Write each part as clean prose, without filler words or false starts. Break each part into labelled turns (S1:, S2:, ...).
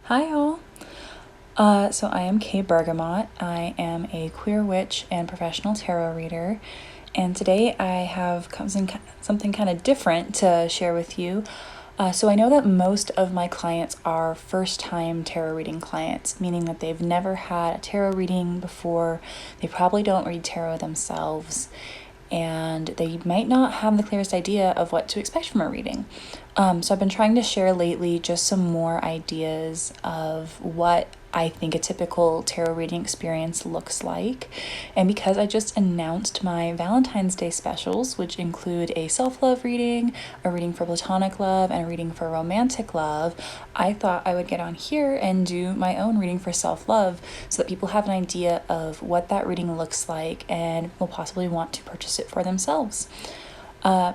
S1: Hi all. So I am Kay Bergamot. I am a queer witch and professional tarot reader, and today I have something kind of different to share with you. So I know that most of my clients are first-time tarot reading clients, meaning that they've never had a tarot reading before. They probably don't read tarot themselves, and they might not have the clearest idea of what to expect from a reading. So I've been trying to share lately just some more ideas of what I think a typical tarot reading experience looks like. And because I just announced my Valentine's Day specials, which include a self-love reading, a reading for platonic love, and a reading for romantic love, I thought I would get on here and do my own reading for self-love so that people have an idea of what that reading looks like and will possibly want to purchase it for themselves.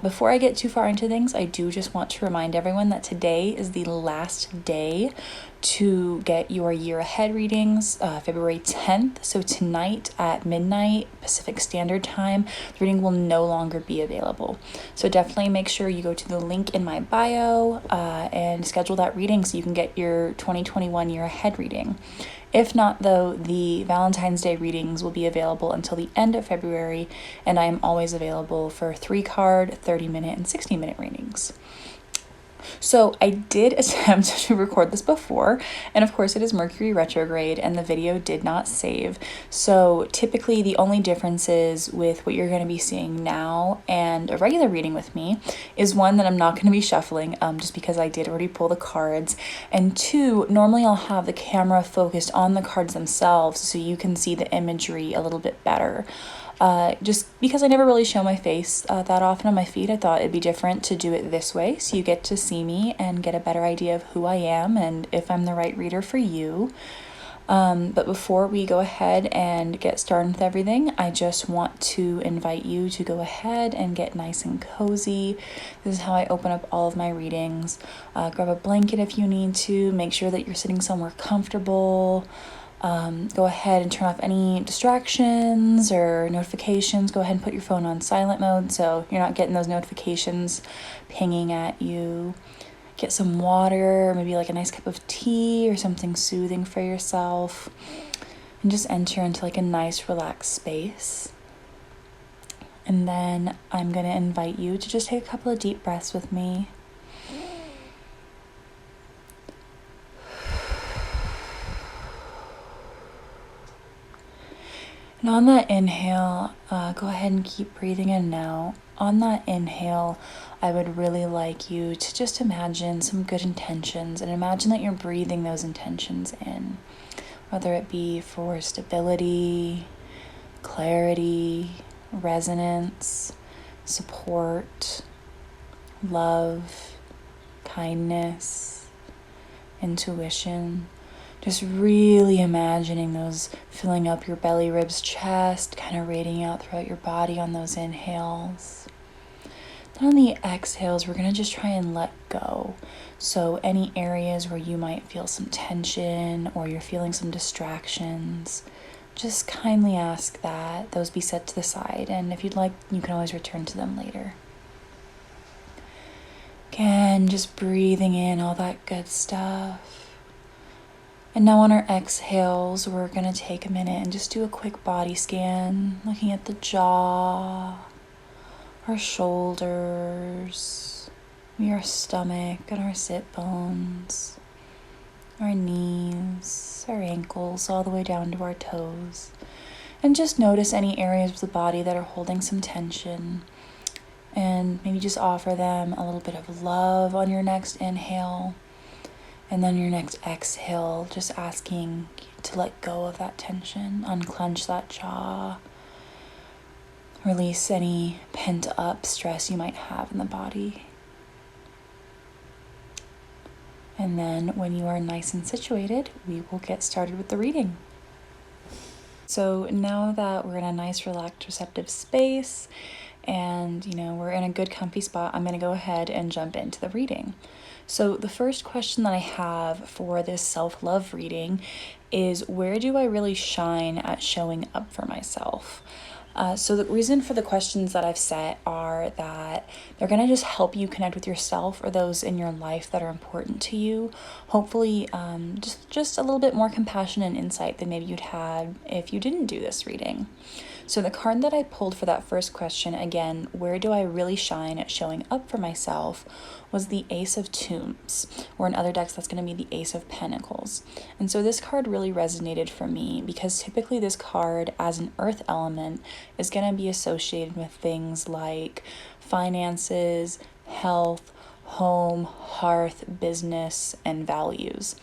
S1: Before I get too far into things, I do just want to remind everyone that today is the last day to get your year ahead readings, February 10th. So tonight at midnight Pacific Standard Time, the reading will no longer be available. So definitely make sure you go to the link in my bio and schedule that reading so you can get your 2021 year ahead reading. If not, though, the Valentine's Day readings will be available until the end of February, and I am always available for 3-card, 30-minute, and 60-minute readings. So I did attempt to record this before, and of course it is Mercury retrograde and the video did not save. So typically the only differences with what you're going to be seeing now and a regular reading with me is one, that I'm not going to be shuffling just because I did already pull the cards, and two, normally I'll have the camera focused on the cards themselves so you can see the imagery a little bit better. Just because I never really show my face that often on my feed, I thought it'd be different to do it this way so you get to see me and get a better idea of who I am and if I'm the right reader for you. But before we go ahead and get started with everything, I just want to invite you to go ahead and get nice and cozy. This is how I open up all of my readings. Grab a blanket if you need to. Make sure that you're sitting somewhere comfortable. Go ahead and turn off any distractions or notifications. Go ahead and put your phone on silent mode so you're not getting those notifications pinging at you. Get some water, maybe like a nice cup of tea or something soothing for yourself, and just enter into like a nice relaxed space. And then I'm going to invite you to just take a couple of deep breaths with me. And on that inhale, go ahead and keep breathing in now. On that inhale, I would really like you to just imagine some good intentions and imagine that you're breathing those intentions in, whether it be for stability, clarity, resonance, support, love, kindness, intuition. Just really imagining those filling up your belly, ribs, chest, kind of radiating out throughout your body on those inhales. Then on the exhales, we're going to just try and let go. So any areas where you might feel some tension or you're feeling some distractions, just kindly ask that those be set to the side. And if you'd like, you can always return to them later. Again, just breathing in all that good stuff. And now on our exhales, we're going to take a minute and just do a quick body scan, looking at the jaw, our shoulders, maybe our stomach and our sit bones, our knees, our ankles, all the way down to our toes. And just notice any areas of the body that are holding some tension. And maybe just offer them a little bit of love on your next inhale. And then your next exhale, just asking to let go of that tension, unclench that jaw, release any pent up stress you might have in the body. And then when you are nice and situated, we will get started with the reading. So now that we're in a nice, relaxed, receptive space and, we're in a good, comfy spot, I'm going to go ahead and jump into the reading. So the first question that I have for this self-love reading is, where do I really shine at showing up for myself? So the reason for the questions that I've set are that they're going to just help you connect with yourself or those in your life that are important to you. Hopefully, just a little bit more compassion and insight than maybe you'd had if you didn't do this reading. So the card that I pulled for that first question, again, where do I really shine at showing up for myself, was the Ace of Tombs, or in other decks that's going to be the Ace of Pentacles. And so this card really resonated for me because typically this card as an earth element is going to be associated with things like finances, health, home, hearth, business, and values.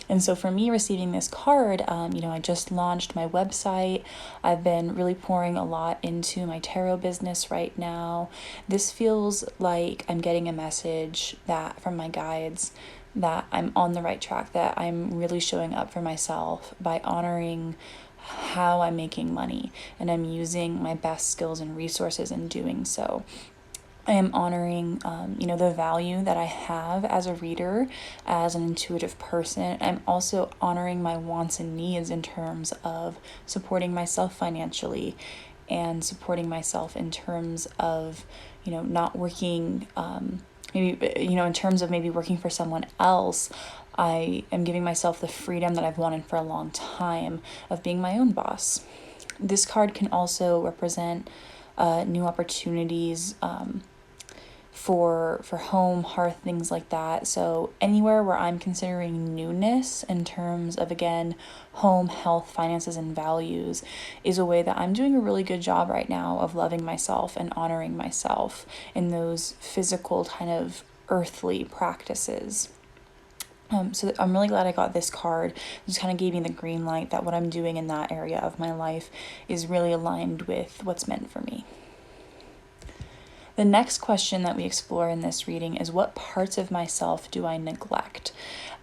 S1: And so for me receiving this card, I just launched my website. I've been really pouring a lot into my tarot business right now. This feels like I'm getting a message that from my guides that I'm on the right track, that I'm really showing up for myself by honoring how I'm making money, and I'm using my best skills and resources in doing so. I am honoring, the value that I have as a reader, as an intuitive person. I'm also honoring my wants and needs in terms of supporting myself financially and supporting myself in terms of, not working, in terms of maybe working for someone else. I am giving myself the freedom that I've wanted for a long time of being my own boss. This card can also represent new opportunities, for home, hearth, things like that. So anywhere where I'm considering newness in terms of, again, home, health, finances, and values is a way that I'm doing a really good job right now of loving myself and honoring myself in those physical kind of earthly practices. So I'm really glad I got this card. It just kind of gave me the green light that what I'm doing in that area of my life is really aligned with what's meant for me. The next question that we explore in this reading is, what parts of myself do I neglect?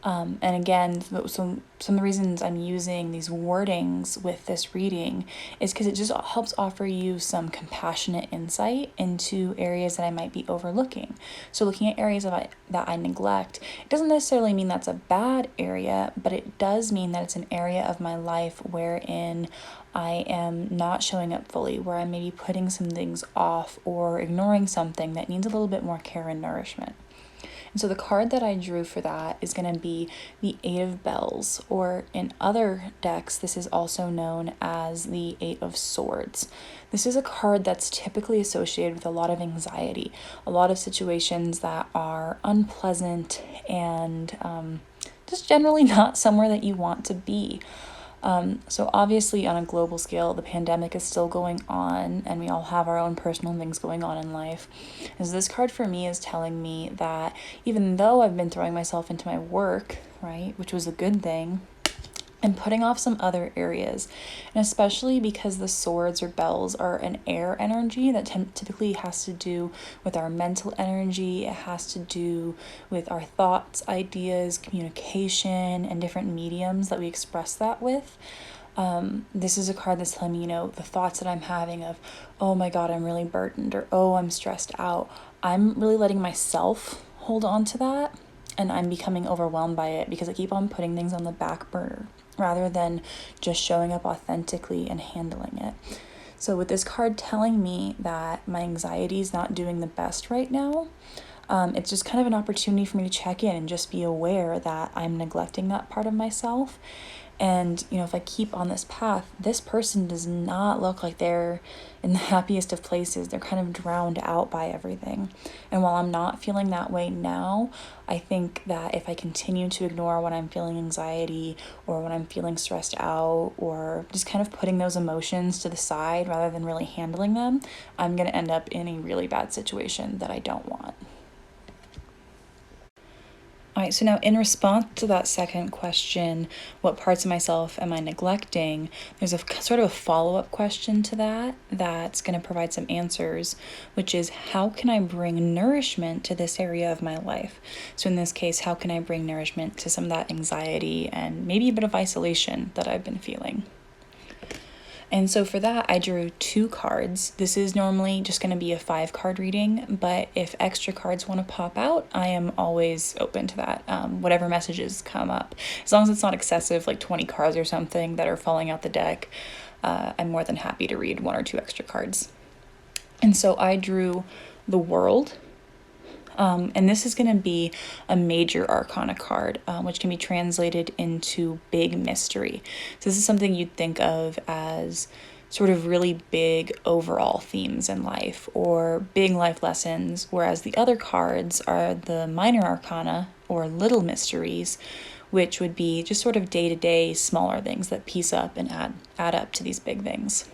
S1: And again, so some of the reasons I'm using these wordings with this reading is because it just helps offer you some compassionate insight into areas that I might be overlooking. So looking at areas that I neglect, it doesn't necessarily mean that's a bad area, but it does mean that it's an area of my life wherein I am not showing up fully, where I'm maybe putting some things off or ignoring something that needs a little bit more care and nourishment. And so the card that I drew for that is going to be the Eight of Bells, or in other decks, this is also known as the Eight of Swords. This is a card that's typically associated with a lot of anxiety, a lot of situations that are unpleasant and just generally not somewhere that you want to be. So obviously on a global scale, the pandemic is still going on and we all have our own personal things going on in life. And so this card for me is telling me that even though I've been throwing myself into my work, right, which was a good thing, I'm putting off some other areas. And especially because the swords or bells are an air energy that typically has to do with our mental energy. It has to do with our thoughts, ideas, communication, and different mediums that we express that with. This is a card that's telling me, the thoughts that I'm having of, oh my God, I'm really burdened, or oh, I'm stressed out. I'm really letting myself hold on to that, and I'm becoming overwhelmed by it because I keep on putting things on the back burner rather than just showing up authentically and handling it. So with this card telling me that my anxiety is not doing the best right now, it's just kind of an opportunity for me to check in and just be aware that I'm neglecting that part of myself. And, if I keep on this path, this person does not look like they're in the happiest of places. They're kind of drowned out by everything. And while I'm not feeling that way now, I think that if I continue to ignore when I'm feeling anxiety or when I'm feeling stressed out or just kind of putting those emotions to the side rather than really handling them, I'm going to end up in a really bad situation that I don't want. All right, so now in response to that second question, what parts of myself am I neglecting? There's a sort of a follow-up question to that that's going to provide some answers, which is, how can I bring nourishment to this area of my life? So in this case, how can I bring nourishment to some of that anxiety and maybe a bit of isolation that I've been feeling? And so for that, I drew 2 cards. This is normally just going to be a 5-card reading, but if extra cards want to pop out, I am always open to that, whatever messages come up. As long as it's not excessive, like 20 cards or something that are falling out the deck, I'm more than happy to read 1 or 2 extra cards. And so I drew the World. And this is going to be a major arcana card, which can be translated into big mystery. So this is something you'd think of as sort of really big overall themes in life or big life lessons, whereas the other cards are the minor arcana or little mysteries, which would be just sort of day-to-day smaller things that piece up and add up to these big things.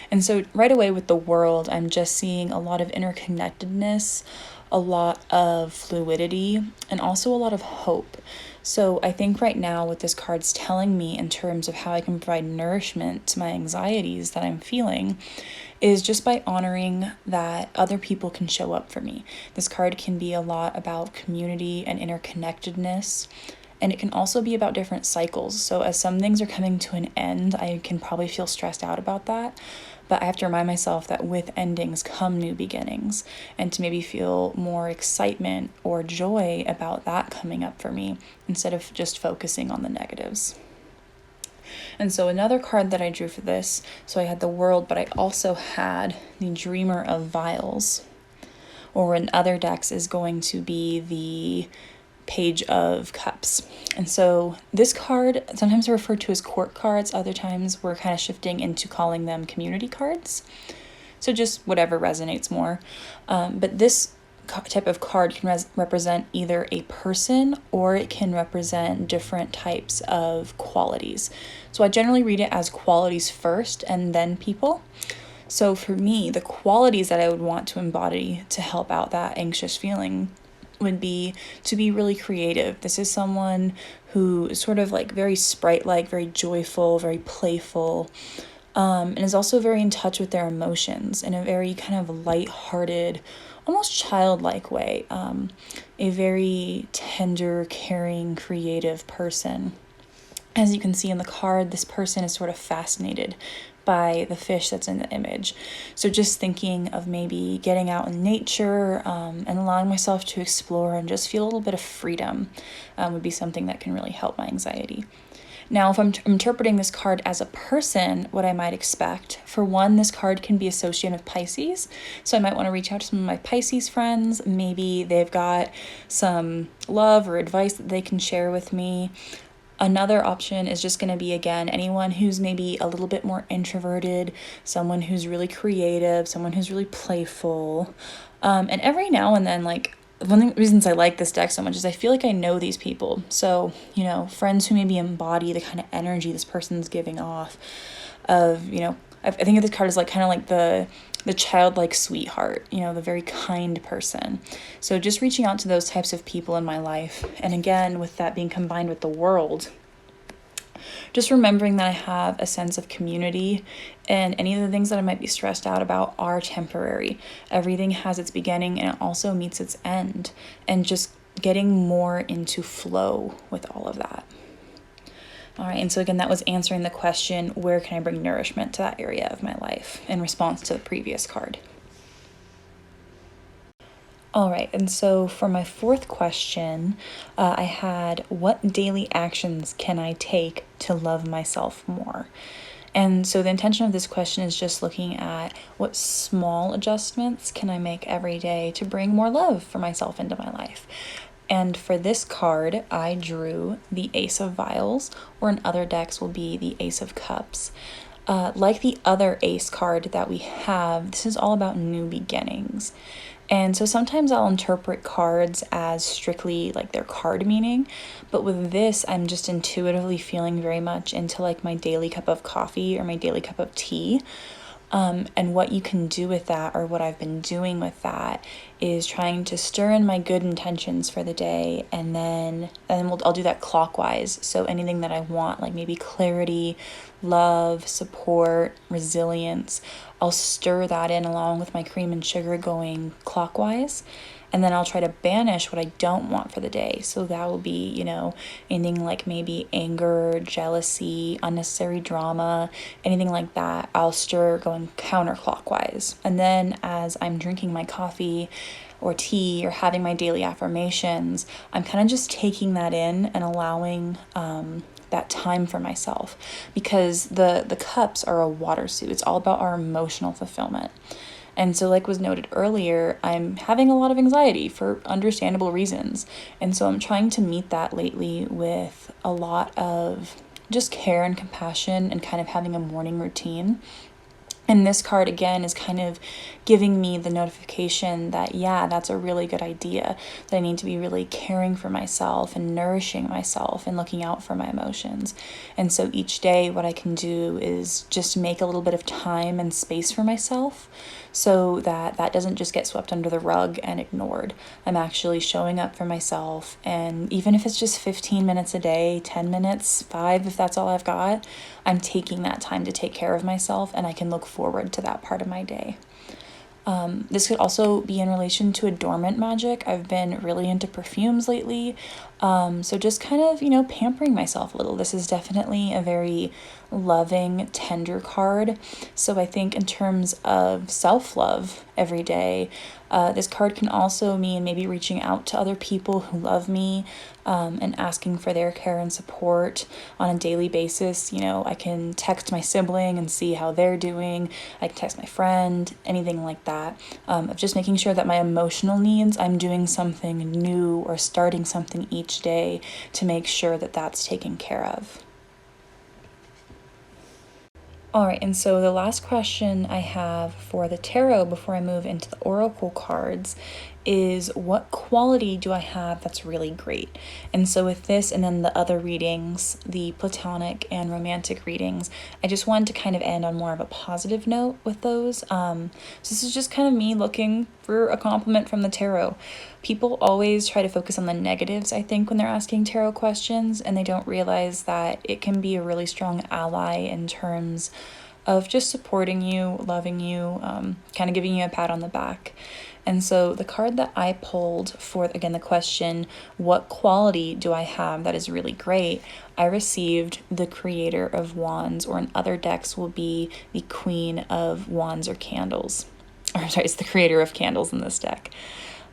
S1: And so right away with the World, I'm just seeing a lot of interconnectedness, a lot of fluidity, and also a lot of hope. So I think right now what this card's telling me in terms of how I can provide nourishment to my anxieties that I'm feeling is just by honoring that other people can show up for me. This card can be a lot about community and interconnectedness, and it can also be about different cycles. So as some things are coming to an end, I can probably feel stressed out about that. But I have to remind myself that with endings come new beginnings, and to maybe feel more excitement or joy about that coming up for me instead of just focusing on the negatives. And so another card that I drew for this, so I had the World, but I also had the Dreamer of Vials, or in other decks is going to be the Page of Cups. And so this card, sometimes referred to as court cards, other times we're kind of shifting into calling them community cards. So just whatever resonates more. But this type of card can represent either a person or it can represent different types of qualities. So I generally read it as qualities first and then people. So for me, the qualities that I would want to embody to help out that anxious feeling would be to be really creative. This is someone who is sort of like very sprite-like, very joyful, very playful, and is also very in touch with their emotions in a very kind of light-hearted, almost childlike way. A very tender, caring, creative person. As you can see in the card, this person is sort of fascinated by the fish that's in the image. So just thinking of maybe getting out in nature and allowing myself to explore and just feel a little bit of freedom would be something that can really help my anxiety. Now, if I'm interpreting this card as a person, what I might expect, for one, this card can be associated with Pisces. So I might want to reach out to some of my Pisces friends. Maybe they've got some love or advice that they can share with me. Another option is just going to be, again, anyone who's maybe a little bit more introverted, someone who's really creative, someone who's really playful. And every now and then, like, one of the reasons I like this deck so much is I feel like I know these people. So, you know, friends who maybe embody the kind of energy this person's giving off of, you know, I think of this card as like kind of like the childlike sweetheart, you know, the very kind person. So just reaching out to those types of people in my life. And again, with that being combined with the World, just remembering that I have a sense of community and any of the things that I might be stressed out about are temporary. Everything has its beginning and it also meets its end. And just getting more into flow with all of that. All right, and so again, that was answering the question, where can I bring nourishment to that area of my life in response to the previous card? All right, and so for my fourth question, I had, what daily actions can I take to love myself more? And so the intention of this question is just looking at what small adjustments can I make every day to bring more love for myself into my life. And for this card, I drew the Ace of Vials, or in other decks will be the Ace of Cups. Like the other Ace card that we have, this is all about new beginnings. And so sometimes I'll interpret cards as strictly like their card meaning, but with this, I'm just intuitively feeling very much into like my daily cup of coffee or my daily cup of tea. And what you can do with that, or what I've been doing with that, is trying to stir in my good intentions for the day, and then I'll do that clockwise. So anything that I want, like maybe clarity, love, support, resilience, I'll stir that in along with my cream and sugar going clockwise. and then I'll try to banish what I don't want for the day. So that will be, anything like maybe anger, jealousy, unnecessary drama, anything like that. I'll stir going counterclockwise. And then as I'm drinking my coffee or tea or having my daily affirmations, I'm kind of just taking that in and allowing that time for myself, because the cups are a water suit. It's all about our emotional fulfillment. And so, like was noted earlier, I'm having a lot of anxiety for understandable reasons. And so I'm trying to meet that lately with a lot of just care and compassion and kind of having a morning routine. And this card, again, is kind of giving me the notification that, yeah, that's a really good idea, that I need to be really caring for myself and nourishing myself and looking out for my emotions. And so each day, what I can do is just make a little bit of time and space for myself so that that doesn't just get swept under the rug and ignored. I'm actually showing up for myself. And even if it's just 15 minutes a day, 10 minutes, 5, if that's all I've got, I'm taking that time to take care of myself, and I can look forward to that part of my day. This could also be in relation to adornment magic. I've been really into perfumes lately. So just kind of, pampering myself a little. This is definitely a very loving, tender card. So I think in terms of self-love every day, this card can also mean maybe reaching out to other people who love me, and asking for their care and support on a daily basis. I can text my sibling and see how they're doing. I can text my friend, anything like that. Of just making sure that my emotional needs, I'm doing something new or starting something each day to make sure that that's taken care of. All right, and so the last question I have for the tarot before I move into the oracle cards is, what quality do I have that's really great? And so with this and then the other readings, the platonic and romantic readings, I just wanted to kind of end on more of a positive note with those. So this is just kind of me looking for a compliment from the tarot. People always try to focus on the negatives, I think, when they're asking tarot questions, and they don't realize that it can be a really strong ally in terms of just supporting you, loving you, kind of giving you a pat on the back. And so the card that I pulled for, again, the question, what quality do I have that is really great? I received the Creator of Wands, or in other decks will be the Queen of Wands or Candles. Or sorry, it's the Creator of Candles in this deck.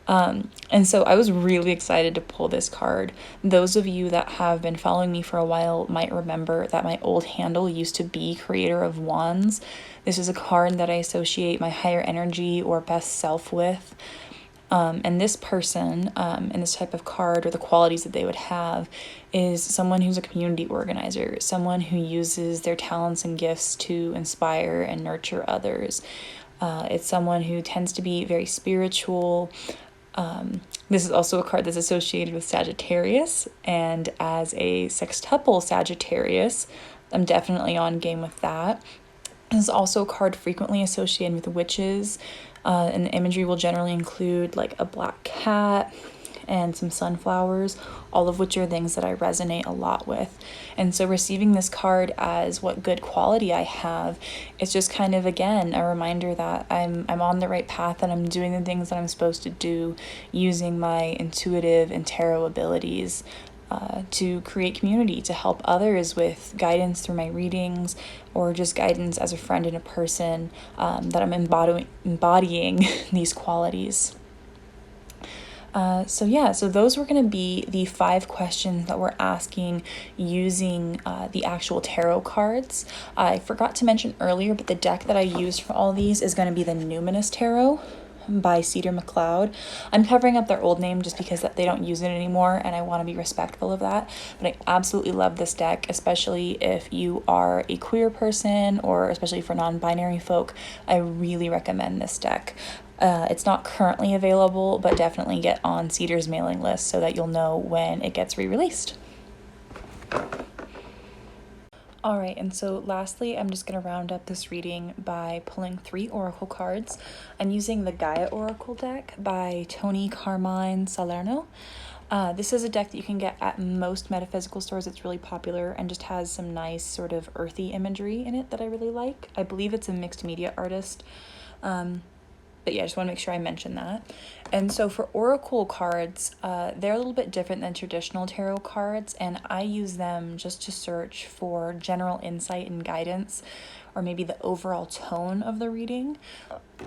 S1: And so I was really excited to pull this card. Those of you that have been following me for a while might remember that my old handle used to be Creator of Wands. This is a card that I associate my higher energy or best self with. And this person, and this type of card, or the qualities that they would have, is someone who's a community organizer, someone who uses their talents and gifts to inspire and nurture others. It's someone who tends to be very spiritual. This is also a card that's associated with Sagittarius, and as a sextuple Sagittarius, I'm definitely on game with that. This is also a card frequently associated with witches, and the imagery will generally include like a black cat and some sunflowers, all of which are things that I resonate a lot with. And so receiving this card as what good quality I have, it's just kind of, again, a reminder that I'm on the right path and I'm doing the things that I'm supposed to do, using my intuitive and tarot abilities to create community, to help others with guidance through my readings, or just guidance as a friend and a person, that I'm embodying these qualities. So those were going to be the 5 questions that we're asking using the actual tarot cards. I forgot to mention earlier, but the deck that I used for all these is going to be the Numinous Tarot by Cedar McLeod. I'm covering up their old name just because they don't use it anymore, and I want to be respectful of that. But I absolutely love this deck, especially if you are a queer person, or especially for non-binary folk. I really recommend this deck. It's not currently available, but definitely get on Cedar's mailing list so that you'll know when it gets re-released. All right, and so lastly, I'm just going to round up this reading by pulling 3 oracle cards. I'm using the Gaia Oracle deck by Tony Carmine Salerno. This is a deck that you can get at most metaphysical stores. It's really popular and just has some nice sort of earthy imagery in it that I really like. I believe it's a mixed media artist. But yeah, I just want to make sure I mention that. And so for oracle cards, they're a little bit different than traditional tarot cards, and I use them just to search for general insight and guidance, or maybe the overall tone of the reading.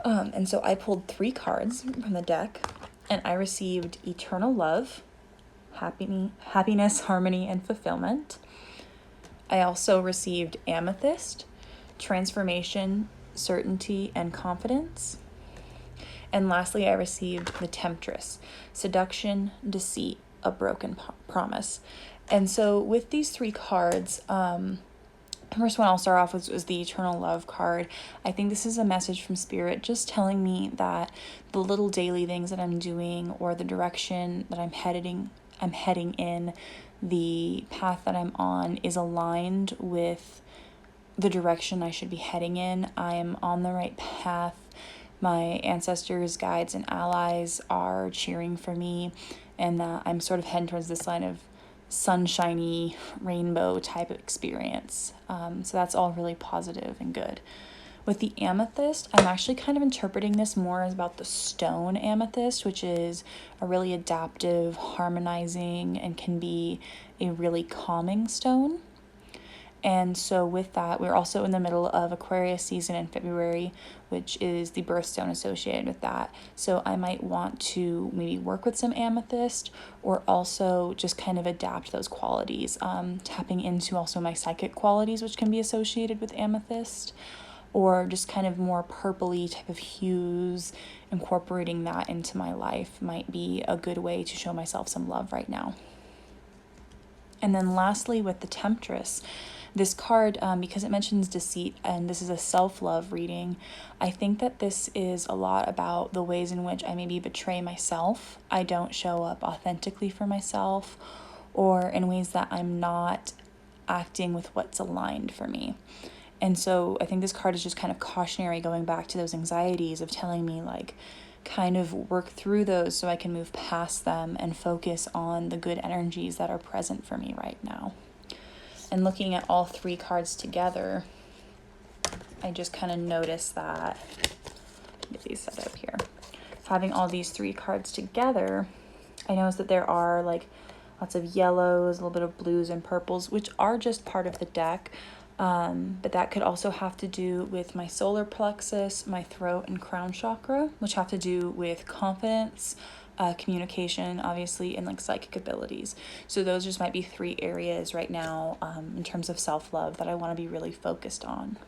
S1: And so I pulled 3 cards from the deck, and I received Eternal Love, Happiness, Harmony, and Fulfillment. I also received Amethyst, Transformation, Certainty, and Confidence. And lastly, I received the Temptress, Seduction, Deceit, a Broken Promise. And so with these 3 cards, the first one I'll start off with was the Eternal Love card. I think this is a message from Spirit just telling me that the little daily things that I'm doing, or the direction that I'm heading in, the path that I'm on is aligned with the direction I should be heading in. I am on the right path. My ancestors, guides, and allies are cheering for me, and I'm sort of heading towards this line of sunshiny rainbow type of experience. So that's all really positive and good. With the amethyst, I'm actually kind of interpreting this more as about the stone amethyst, which is a really adaptive, harmonizing, and can be a really calming stone. And so with that, we're also in the middle of Aquarius season in February, which is the birthstone associated with that. So I might want to maybe work with some amethyst, or also just kind of adapt those qualities, tapping into also my psychic qualities, which can be associated with amethyst, or just kind of more purpley type of hues. Incorporating that into my life might be a good way to show myself some love right now. And then lastly, with the Temptress, this card, because it mentions deceit and this is a self-love reading, I think that this is a lot about the ways in which I maybe betray myself. I don't show up authentically for myself, or in ways that I'm not acting with what's aligned for me. And so I think this card is just kind of cautionary, going back to those anxieties of telling me, like, kind of work through those so I can move past them and focus on the good energies that are present for me right now. And looking at all 3 cards together, I just kind of noticed that, get these set up here. Having all these 3 cards together, I noticed that there are like lots of yellows, a little bit of blues and purples, which are just part of the deck. But that could also have to do with my solar plexus, my throat, and crown chakra, which have to do with confidence, communication, obviously, and like psychic abilities. So those just might be 3 areas right now in terms of self-love that I want to be really focused on.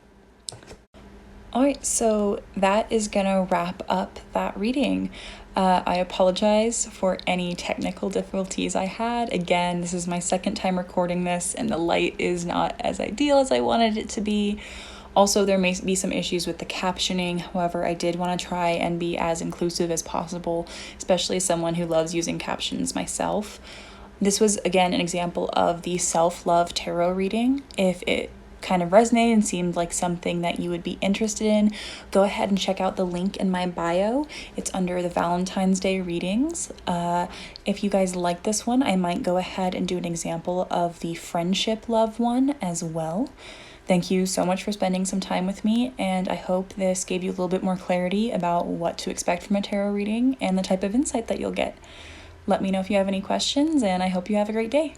S1: All right, so that is gonna wrap up that reading. I apologize for any technical difficulties I had. Again, this is my second time recording this, and the light is not as ideal as I wanted it to be. Also, there may be some issues with the captioning. However, I did want to try and be as inclusive as possible, especially as someone who loves using captions myself. This was, again, an example of the self-love tarot reading. If it kind of resonated and seemed like something that you would be interested in, go ahead and check out the link in my bio. It's under the Valentine's Day readings. If you guys like this one, I might go ahead and do an example of the friendship love one as well. Thank you so much for spending some time with me, and I hope this gave you a little bit more clarity about what to expect from a tarot reading and the type of insight that you'll get. Let me know if you have any questions, and I hope you have a great day.